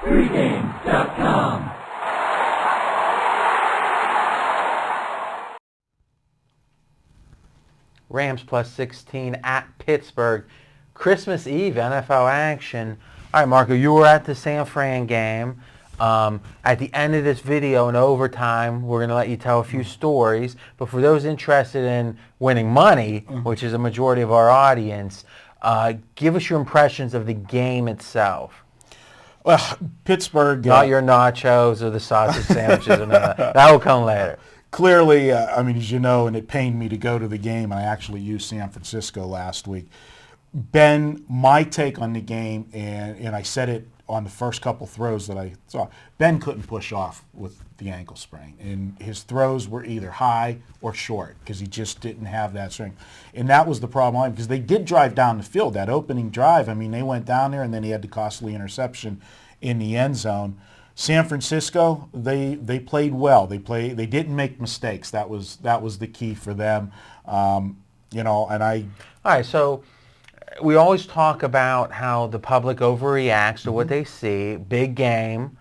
Pregame.com. Rams plus 16 at Pittsburgh. Christmas Eve NFL action. All right, Marco, you were at the San Fran game. At the end of this video in overtime, we're going to let you tell a few stories. But for those interested in winning money, which is a majority of our audience, give us your impressions of the game itself. Well, Pittsburgh... Not your nachos or the sausage sandwiches or none of that. That will come later. Clearly, as you know, and it pained me to go to the game, I actually used San Francisco last week. Ben, my take on the game, and I said it on the first couple throws that I saw, Ben couldn't push off with the ankle sprain. And his throws were either high or short because he just didn't have that strength. And that was the problem because they did drive down the field. That opening drive, they went down there and then he had the costly interception in the end zone. San Francisco, they played well. They didn't make mistakes. That was the key for them. And I... All right, so we always talk about how the public overreacts to what they see. Big game.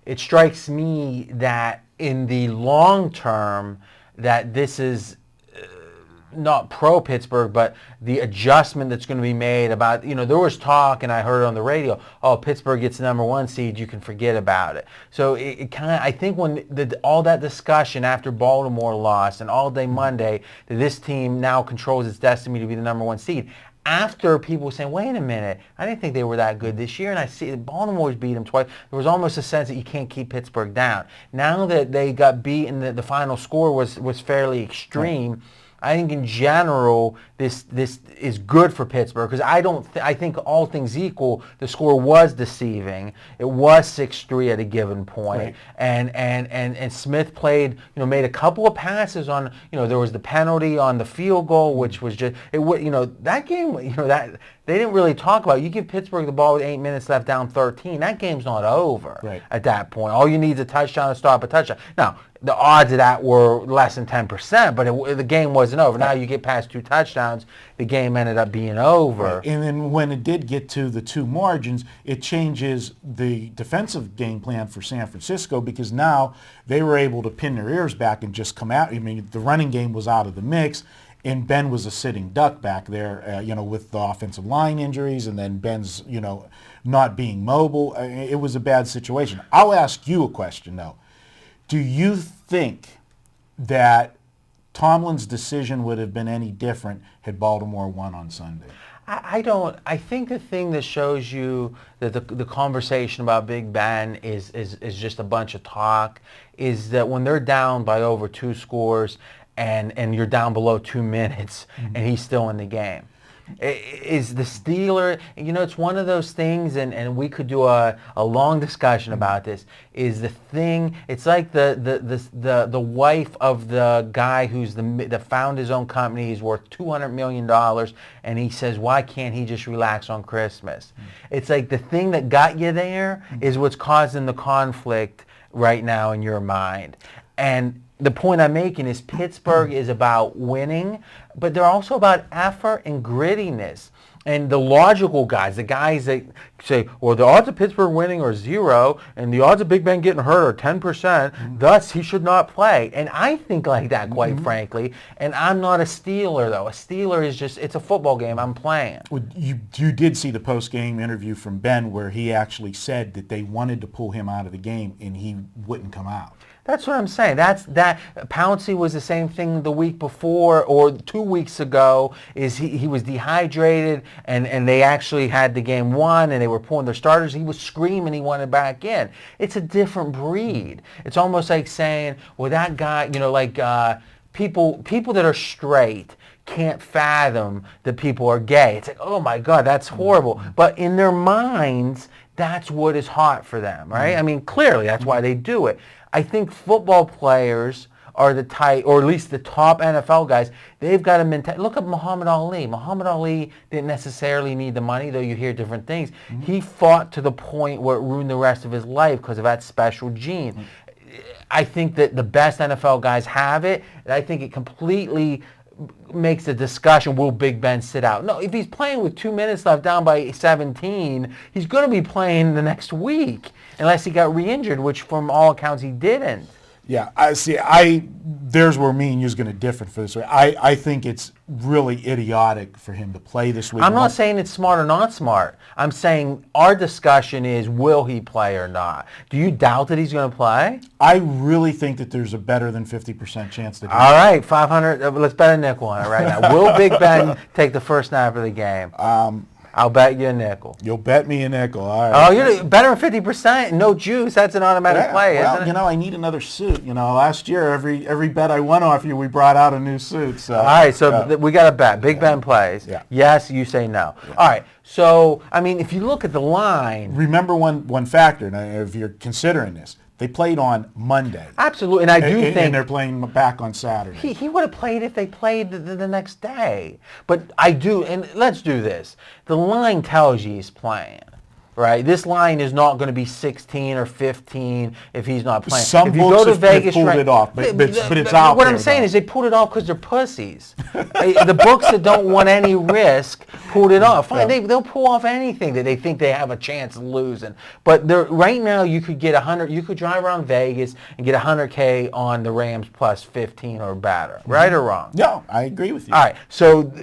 It strikes me that in the long term that this is not pro-Pittsburgh, but the adjustment that's going to be made about, there was talk, and I heard it on the radio, Pittsburgh gets the number 1 seed, you can forget about it. So it kind of, I think when all that discussion after Baltimore lost and all day Monday, that this team now controls its destiny to be the number 1 seed, after people were saying, wait a minute, I didn't think they were that good this year, and I see that Baltimore's beat them twice, there was almost a sense that you can't keep Pittsburgh down. Now that they got beat and the final score was fairly extreme, I think in general this is good for Pittsburgh because I think all things equal the score was deceiving. It was 6-3 at a given point, and Smith played, made a couple of passes on, there was the penalty on the field goal, which was just that game, that they didn't really talk about. You give Pittsburgh the ball with 8 minutes left, down 13. That game's not over at that point. All you need is a touchdown to stop a touchdown. Now, the odds of that were less than 10%, but the game wasn't over. Now you get past 2 touchdowns, the game ended up being over. And then when it did get to the 2 margins, it changes the defensive game plan for San Francisco because now they were able to pin their ears back and just come out. The running game was out of the mix. And Ben was a sitting duck back there, with the offensive line injuries and then Ben's, not being mobile. It was a bad situation. I'll ask you a question, though. Do you think that Tomlin's decision would have been any different had Baltimore won on Sunday? I don't. I think the thing that shows you that the conversation about Big Ben is just a bunch of talk is that when they're down by over 2 scores and you're down below 2 minutes and he's still in the game. Is the Steeler, it's one of those things, and we could do a long discussion about this, is the thing, it's like the wife of the guy that found his own company, he's worth $200 million, and he says, why can't he just relax on Christmas? It's like the thing that got you there is what's causing the conflict right now in your mind. And the point I'm making is Pittsburgh is about winning, but they're also about effort and grittiness. And the logical guys, the guys that say, well, the odds of Pittsburgh winning are 0, and the odds of Big Ben getting hurt are 10%, thus he should not play. And I think like that, quite frankly. And I'm not a Steeler, though. A Steeler is just, it's a football game I'm playing. Well, you did see the post-game interview from Ben where he actually said that they wanted to pull him out of the game, and he wouldn't come out. That's what I'm saying. Pouncey was the same thing the week before or 2 weeks ago. Is he was dehydrated and they actually had the game won and they were pulling their starters. He was screaming he wanted back in. It's a different breed. It's almost like saying, well, that guy, people that are straight can't fathom that people are gay. It's like, oh my God, that's horrible. But in their minds, that's what is hot for them, right? Clearly that's why they do it. I think football players are the type, or at least the top NFL guys, they've got a mentality. Look at Muhammad Ali. Muhammad Ali didn't necessarily need the money, though you hear different things. He fought to the point where it ruined the rest of his life because of that special gene. I think that the best NFL guys have it, and I think it completely makes a discussion, will Big Ben sit out? No, if he's playing with 2 minutes left down by 17, he's going to be playing the next week unless he got re-injured, which from all accounts he didn't. Yeah, I see. There's where me and you's going to differ for this. I think it's really idiotic for him to play this week. I'm not saying it's smart or not smart. I'm saying our discussion is, will he play or not? Do you doubt that he's going to play? I really think that there's a better than 50% chance that he All right, 500. Let's bet a nickel on it right now. Will Big Ben take the first snap of the game? I'll bet you a nickel. You'll bet me a nickel. All right. Oh, you're better than 50%. No juice. That's an automatic play, well, isn't it? I need another suit. Last year, every bet I won off you, we brought out a new suit. So. All right, so we got a bet. Big Ben plays. Yeah. Yes, you say no. Yeah. All right, so, if you look at the line. Remember one factor, now, if you're considering this. They played on Monday. Absolutely, and I do think... And they're playing back on Saturday. He would have played if they played the next day. But I do, and let's do this. The line tells you he's playing, right? This line is not going to be 16 or 15 if he's not playing. Some if you books go to have Vegas, pulled it off, but it's out What there, I'm saying though. is they pulled it off because they're pussies. The books that don't want any risk pulled it off. Fine, they'll pull off anything that they think they have a chance of losing. But right now, you could get 100. You could drive around Vegas and get 100K on the Rams plus 15 or better. Right or wrong? No, I agree with you. All right, so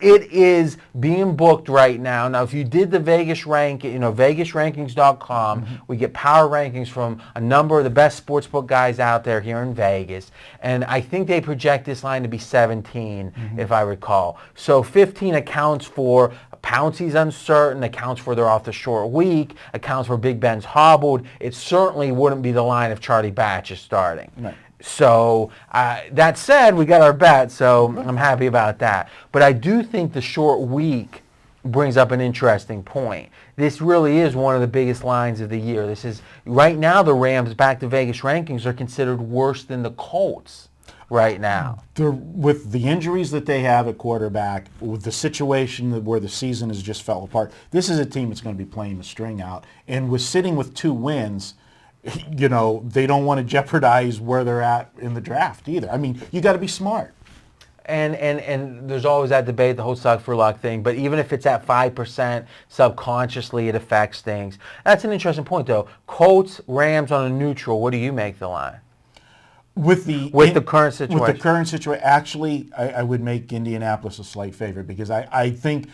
it is being booked right now. Now, if you did the Vegas ranking, VegasRankings.com, we get power rankings from a number of the best sportsbook guys out there here in Vegas, and I think they project this line to be 17, if I recall. So 15 accounts for Pouncey's uncertain, accounts for they're off the short week, accounts for Big Ben's hobbled. It certainly wouldn't be the line if Charlie Batch is starting. Right. So that said, we got our bet, so I'm happy about that. But I do think the short week brings up an interesting point. This really is one of the biggest lines of the year. This is right now the Rams, back to Vegas rankings, are considered worse than the Colts right now. With the injuries that they have at quarterback, with the situation where the season has just fell apart, this is a team that's going to be playing the string out. And with sitting with 2 wins, they don't want to jeopardize where they're at in the draft either. You got to be smart. And there's always that debate, the whole suck for luck thing. But even if it's at 5%, subconsciously it affects things. That's an interesting point, though. Colts, Rams on a neutral. What do you make the line? With the current situation. With the current situation, actually, I would make Indianapolis a slight favorite because I think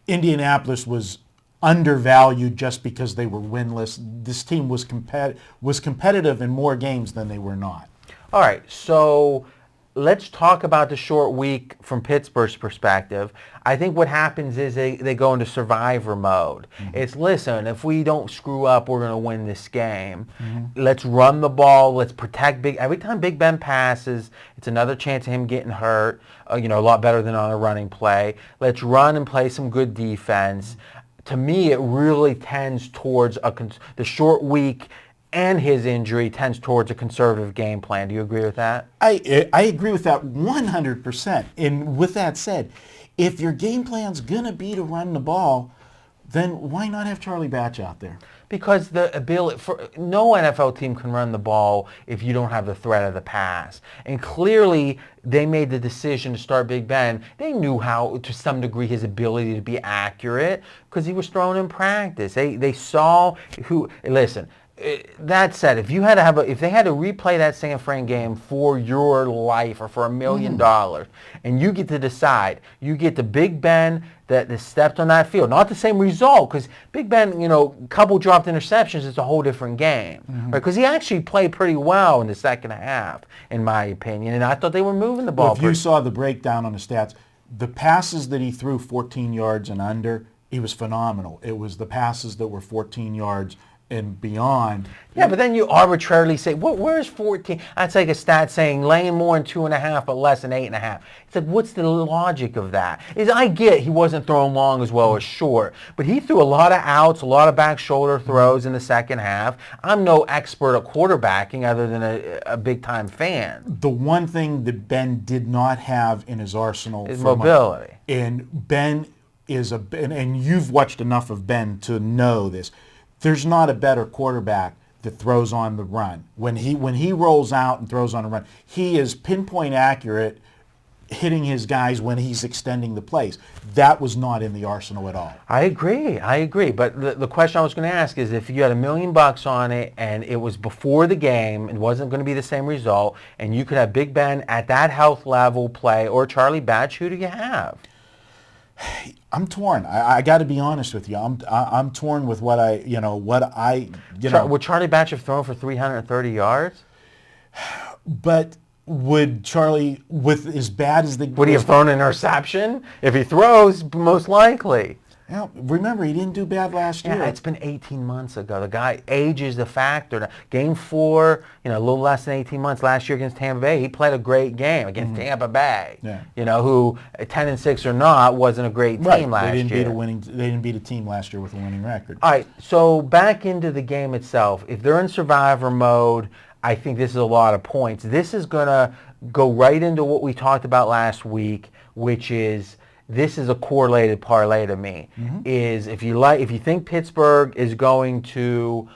Indianapolis was undervalued just because they were winless. This team was competitive in more games than they were not. All right, so let's talk about the short week from Pittsburgh's perspective. I think what happens is they go into survivor mode. It's, listen, if we don't screw up, we're going to win this game. Let's run the ball. Let's protect every time Big Ben passes, it's another chance of him getting hurt, a lot better than on a running play. Let's run and play some good defense. To me, it really tends towards the short week, and his injury tends towards a conservative game plan. Do you agree with that? I agree with that 100%. And with that said, if your game plan's going to be to run the ball, then why not have Charlie Batch out there? Because the ability for no NFL team can run the ball if you don't have the threat of the pass. And clearly, they made the decision to start Big Ben. They knew how, to some degree, his ability to be accurate because he was thrown in practice. They saw who. Listen. That said, if they had to replay that San Fran game for your life or for $1 million, and you get to decide, you get the Big Ben that stepped on that field, not the same result, because Big Ben, couple dropped interceptions, it's a whole different game, right? Because he actually played pretty well in the second half, in my opinion, and I thought they were moving the ball. Well, if you saw the breakdown on the stats, the passes that he threw 14 yards and under, he was phenomenal. It was the passes that were 14 yards and beyond. Yeah, but then you arbitrarily say, where's 14? That's like a stat saying laying more than 2.5 but less than 8.5. It's like, what's the logic of that? I get he wasn't throwing long as well as short, but he threw a lot of outs, a lot of back shoulder throws in the second half. I'm no expert at quarterbacking other than a big-time fan. The one thing that Ben did not have in his arsenal is mobility. And Ben is and you've watched enough of Ben to know this. There's not a better quarterback that throws on the run. When he rolls out and throws on a run, he is pinpoint accurate hitting his guys when he's extending the plays. That was not in the arsenal at all. I agree. But the question I was going to ask is if you had $1 million on it and it was before the game, it wasn't going to be the same result, and you could have Big Ben at that health level play or Charlie Batch, who do you have? I'm torn. I got to be honest with you. I'm torn with what I. Would Charlie Batch have thrown for 330 yards? But would Charlie, with as bad as the... Would he have thrown an interception? If he throws, most likely. Yeah, remember, he didn't do bad last year. Yeah, it's been 18 months ago. The guy, age is the factor. Game 4, a little less than 18 months. Last year against Tampa Bay, he played a great game against Tampa Bay. Yeah. Who 10-6 or not wasn't a great team last year. They didn't beat a team last year with a winning record. All right, so back into the game itself. If they're in survivor mode, I think this is a lot of points. This is going to go right into what we talked about last week, which is this is a correlated parlay to me. Is if you think Pittsburgh is going to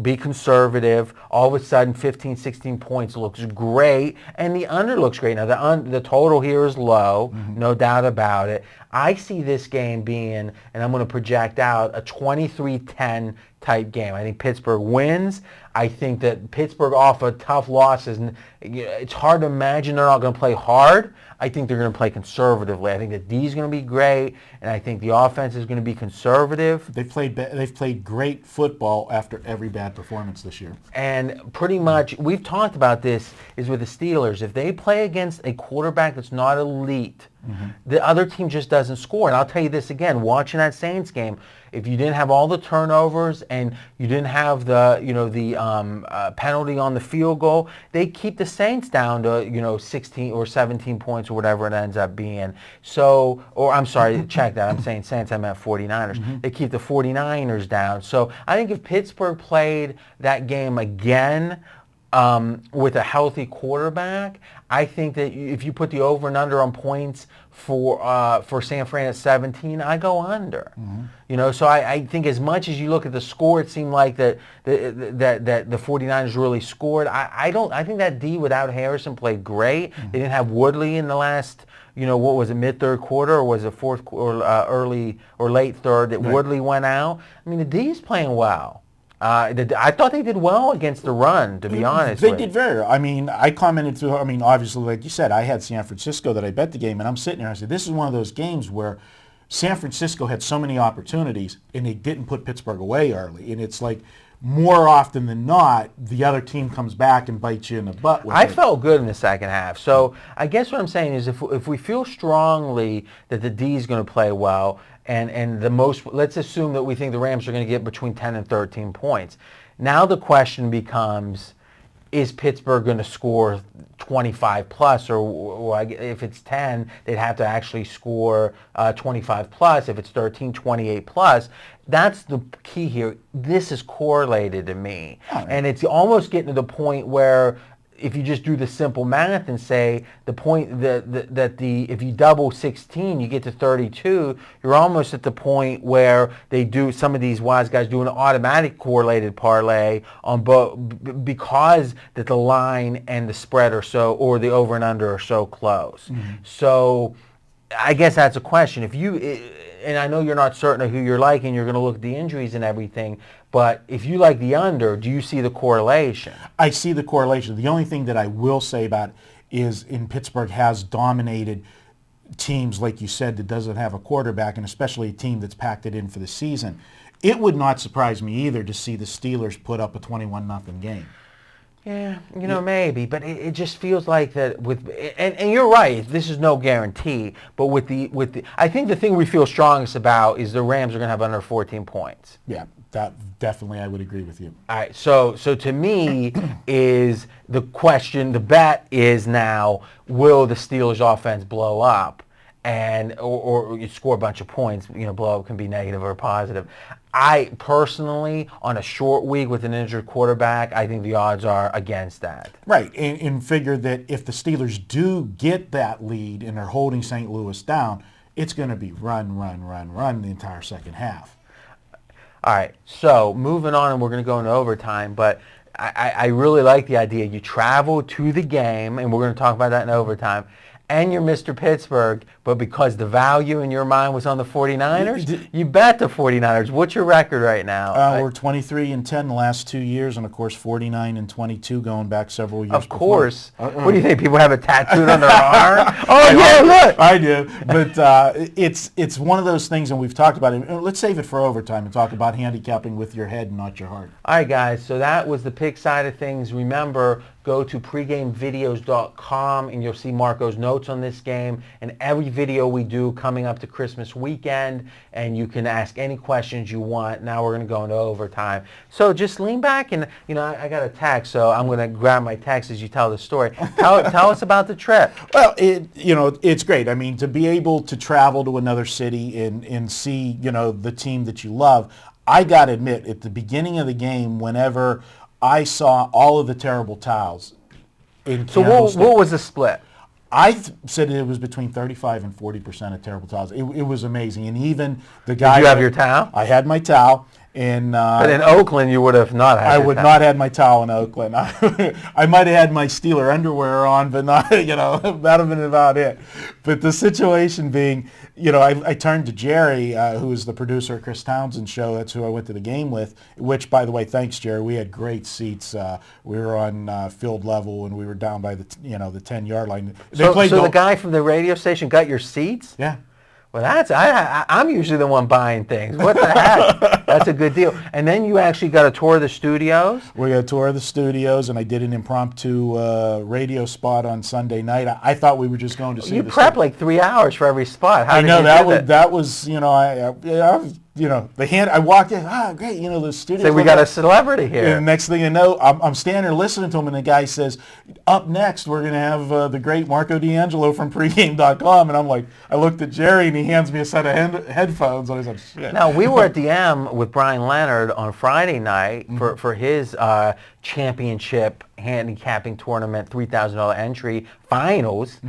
be conservative, all of a sudden 15, 16 points looks great, and the under looks great. Now the total here is low, no doubt about it. I see this game being, and I'm going to project out, a 23-10 type game. I think Pittsburgh wins. I think that Pittsburgh off of tough losses, and it's hard to imagine they're not going to play hard. I think they're going to play conservatively. I think the D is going to be great, and I think the offense is going to be conservative. They've played great football after every bad performance this year. And pretty much, we've talked about this, is with the Steelers. If they play against a quarterback that's not elite, the other team just doesn't score. And I'll tell you this again, watching that Saints game, if you didn't have all the turnovers and you didn't have the penalty on the field goal, they keep the Saints down to 16 or 17 points or whatever it ends up being. So, or I'm sorry, check that. I'm saying Saints, I meant 49ers. They keep the 49ers down. So I think if Pittsburgh played that game again with a healthy quarterback, I think that if you put the over and under on points for San Fran at 17, I go under. So I think as much as you look at the score, it seemed like that the 49ers really scored. I think that D without Harrison played great. They didn't have Woodley in the last, what was it, mid-third quarter, or was it fourth or early or late third that Woodley went out? I mean, the D's playing well. I thought they did well against the run, to be honest. They did very well. I mean, I commented through, obviously, like you said, I had San Francisco that I bet the game, and I'm sitting there and I said, this is one of those games where San Francisco had so many opportunities, and they didn't put Pittsburgh away early. And it's like, more often than not, the other team comes back and bites you in the butt with it. I felt good in the second half. So I guess what I'm saying is if we feel strongly that the D is going to play well, and let's assume that we think the Rams are going to get between 10 and 13 points. Now the question becomes, is Pittsburgh going to score 25 plus, or if it's 10, they'd have to actually score 25 plus. If it's 13, 28 plus. That's the key here. This is correlated to me. Right. And it's almost getting to the point where if you just do the simple math and say the point that if you double 16, you get to 32, you're almost at the point where they do, some of these wise guys do an automatic correlated parlay on both because that the line and the spread are so, or the over and under are so close. So I guess that's a question. If you, and I know you're not certain of who you're liking, you're going to look at the injuries and everything, but if you like the under, do you see the correlation? I see the correlation. The only thing that I will say about it is Pittsburgh has dominated teams, like you said, that doesn't have a quarterback, and especially a team that's packed it in for the season. It would not surprise me either to see the Steelers put up a 21-0 game. Yeah, maybe, but it just feels like that with, and you're right, this is no guarantee, but with the, I think the thing we feel strongest about is the Rams are going to have under 14 points. Yeah, that definitely I would agree with you. All right, so to me is the question, the bet is now, will the Steelers offense blow up? And or you score a bunch of points, blow up can be negative or positive. I personally, on a short week with an injured quarterback, I think the odds are against that. Right, and figure that if the Steelers do get that lead and they're holding St. Louis down, it's going to be run the entire second half. All right, so moving on, and we're going to go into overtime, but I really like the idea. You travel to the game, and we're going to talk about that in overtime, and you're Mr. Pittsburgh, but because the value in your mind was on the 49ers, you bet the 49ers. What's your record right now? We're 23-10 the last 2 years, and of course 49-22 going back several years. Of course. What do you think? People have it tattooed on their arm? Oh yeah, look. I do, but it's one of those things, and we've talked about it. Let's save it for overtime and talk about handicapping with your head and not your heart. All right, guys. So that was the pick side of things. Remember, go to pregamevideos.com and you'll see Marco's notes on this game and every video we do coming up to Christmas weekend, and you can ask any questions you want. Now we're going to go into overtime. So just lean back and, I got a text, so I'm going to grab my text as you tell the story. Tell us about the trip. Well, it's great. I mean, to be able to travel to another city and see, the team that you love, I got to admit, at the beginning of the game, whenever I saw all of the terrible towels in Candlestick. So what was the split? I said it was between 35 and 40% of terrible towels. It was amazing. And even the guy... Did you have your towel? I had my towel. And, but in Oakland, you would have not had I would not have my towel in Oakland. I might have had my Steeler underwear on, but not, that would have been about it. But the situation being, I turned to Jerry, who is the producer of Chris Townsend's show. That's who I went to the game with, which, by the way, thanks, Jerry. We had great seats. We were on field level, and we were down by the 10-yard line. So the guy from the radio station got your seats? Yeah. Well, I'm usually the one buying things. What the heck? That's a good deal. And then you actually got a tour of the studios? We got a tour of the studios, and I did an impromptu radio spot on Sunday night. I thought we were just going to see You prepped like 3 hours for every spot. How I did know you that do was that? that was I was the hand. I walked in. Great. The studio. So we got a celebrity here. And the next thing you know, I'm standing there listening to him, and the guy says, "Up next, we're going to have the great Marco D'Angelo from pregame.com." And I'm like, I looked at Jerry, and he hands me a set of headphones, and I said, "Shit." Now, we were at the M with Brian Leonard on Friday night for his championship handicapping tournament, $3,000 entry finals.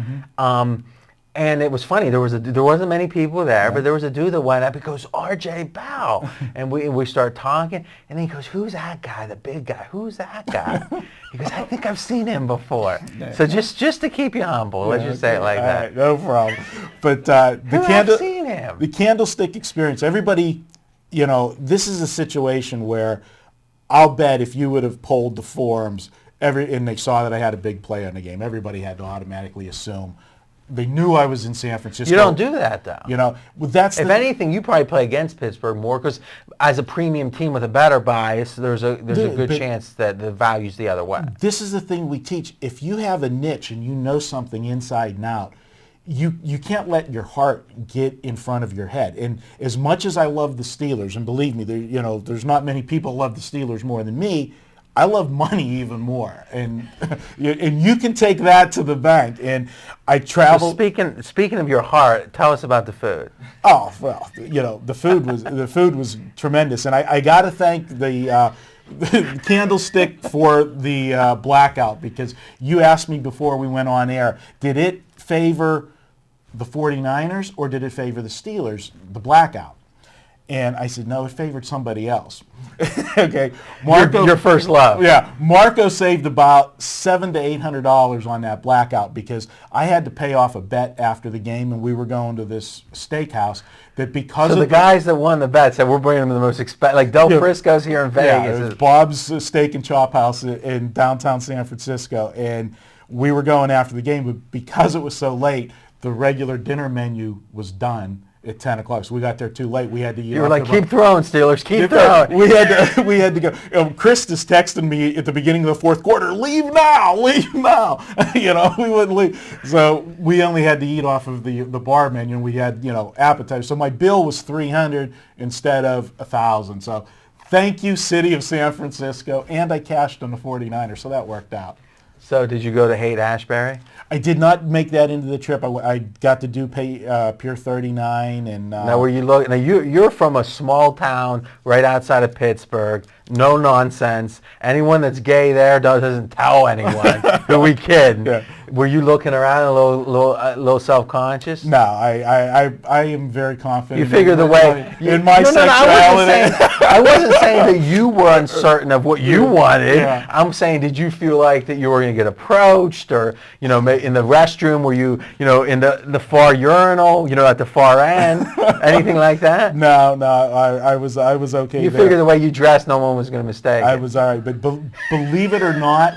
And it was funny. There wasn't many people there, but there was a dude that went up. He goes, R.J. Bow, and we start talking. And then he goes, "Who's that guy? The big guy? Who's that guy?" He goes, "I think I've seen him before." So just to keep you humble, let's just say it like that. Right, no problem. But I've seen him. The Candlestick experience. Everybody, this is a situation where I'll bet if you would have polled the forums, and they saw that I had a big play on the game, everybody had to automatically assume. They knew I was in San Francisco. You don't do that, though. That's if anything, you probably play against Pittsburgh more because as a premium team with a better bias, there's a good chance that the value's the other way. This is the thing we teach. If you have a niche and you know something inside and out, you can't let your heart get in front of your head. And as much as I love the Steelers, and believe me, there's not many people who love the Steelers more than me, I love money even more, and you can take that to the bank. And I travel. So speaking of your heart, tell us about the food. Oh well, the food was tremendous, and I got to thank the Candlestick for the blackout, because you asked me before we went on air, did it favor the 49ers or did it favor the Steelers, the blackout? And I said, no, it favored somebody else. Okay, Marco, your first love. Yeah, Marco saved about $700 to $800 on that blackout, because I had to pay off a bet after the game, and we were going to this steakhouse. That because so the guys that won the bet said we're bringing them the most expensive, like Del Frisco's here in Vegas. Yeah, it was Bob's Steak and Chop House in downtown San Francisco, and we were going after the game, but because it was so late, the regular dinner menu was done at 10 o'clock. So we got there too late. We had to eat. You were like, keep throwing, Steelers, keep throwing. We had to go. Chris just texted me at the beginning of the fourth quarter, leave now. We wouldn't leave. So we only had to eat off of the bar menu, and we had, appetizers. So my bill was $300 instead of $1,000. So thank you, City of San Francisco. And I cashed on the 49ers, so that worked out. So did you go to Haight-Ashbury? I did not make that into the trip. I got to do Pier 39, and now where you look. Now you're from a small town right outside of Pittsburgh. No nonsense. Anyone that's gay there doesn't tell anyone. Who we kid? Yeah. Were you looking around a little self-conscious? No, I am very confident. You figure the way in my no, sexuality. I wasn't saying that you were uncertain of what you wanted. Yeah. I'm saying, did you feel like that you were going to get approached, or in the restroom, were you in the far urinal, at the far end, anything like that? No, I was okay. You there. figured the way you dressed, no one was going to mistake I it. was all right, but believe it or not,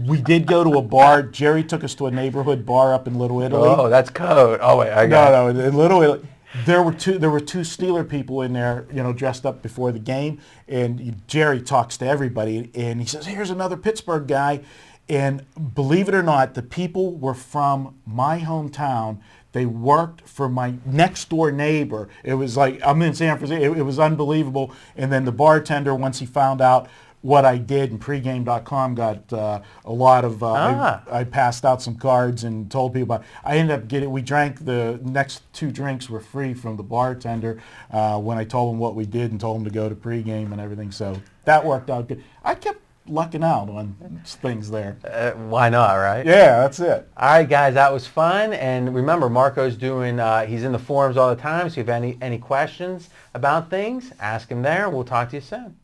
we did go to a bar. Jerry took us to a neighborhood bar up in Little Italy. Oh, that's code. Oh wait, I got it. No, in Little Italy, there were two Steeler people in there, dressed up before the game, and Jerry talks to everybody, and he says, "Here's another Pittsburgh guy," and believe it or not, the people were from my hometown. They worked for my next door neighbor. It was like, I'm in San Francisco. It was unbelievable. And then the bartender, once he found out what I did, and pregame.com got a lot of, I passed out some cards and told people about it. I ended up we drank, the next 2 drinks were free from the bartender when I told him what we did and told him to go to pregame and everything. So that worked out good. I kept lucking out on things there. Why not, right? Yeah, that's it. All right, guys, that was fun. And remember, Marco's doing, he's in the forums all the time. So if you have any questions about things, ask him there. We'll talk to you soon.